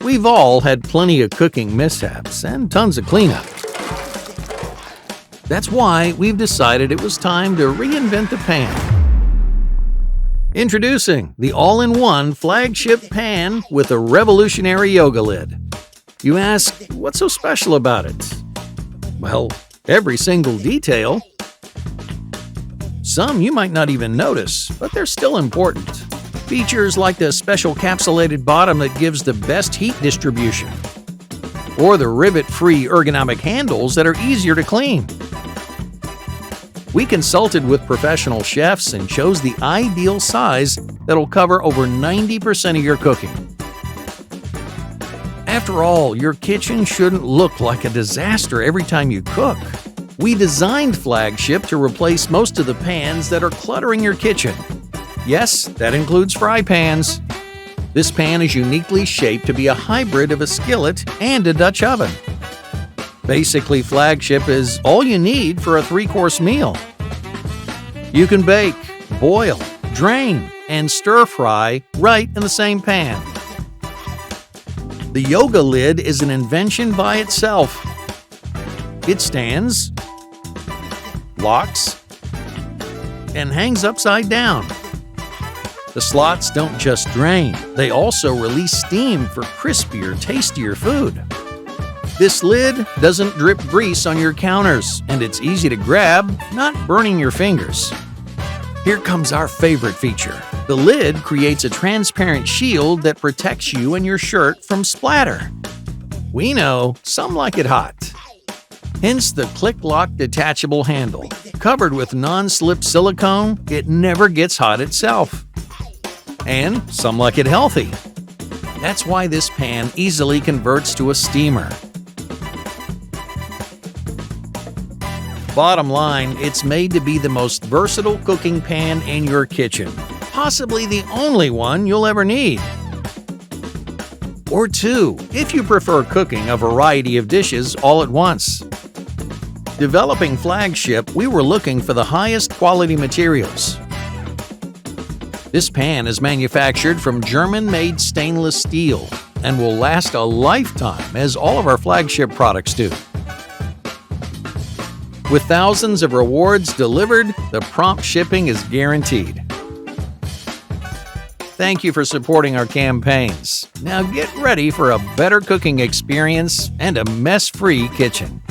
We've all had plenty of cooking mishaps and tons of cleanup. That's why we've decided it was time to reinvent the pan. Introducing the all-in-one flagship pan with a revolutionary yoga lid. You ask, what's so special about it? Well, every single detail. Some you might not even notice, but they're still important. Features like the special capsulated bottom that gives the best heat distribution, or the rivet-free ergonomic handles that are easier to clean. We consulted with professional chefs and chose the ideal size that'll cover over 90% of your cooking. After all, your kitchen shouldn't look like a disaster every time you cook. We designed Flagship to replace most of the pans that are cluttering your kitchen. Yes, that includes fry pans. This pan is uniquely shaped to be a hybrid of a skillet and a Dutch oven. Basically, Flagship is all you need for a 3-course meal. You can bake, boil, drain, and stir-fry right in the same pan. The yoga lid is an invention by itself. It stands, locks, and hangs upside down. The slots don't just drain, they also release steam for crispier, tastier food. This lid doesn't drip grease on your counters, and it's easy to grab, not burning your fingers. Here comes our favorite feature. The lid creates a transparent shield that protects you and your shirt from splatter. We know some like it hot. Hence the click-lock detachable handle. Covered with non-slip silicone, it never gets hot itself. And some like it healthy. That's why this pan easily converts to a steamer. Bottom line, it's made to be the most versatile cooking pan in your kitchen. Possibly the only one you'll ever need. Or two, if you prefer cooking a variety of dishes all at once. Developing Flagship, we were looking for the highest quality materials. This pan is manufactured from German-made stainless steel and will last a lifetime, as all of our Flagship products do. With thousands of rewards delivered, the prompt shipping is guaranteed. Thank you for supporting our campaigns. Now get ready for a better cooking experience and a mess-free kitchen.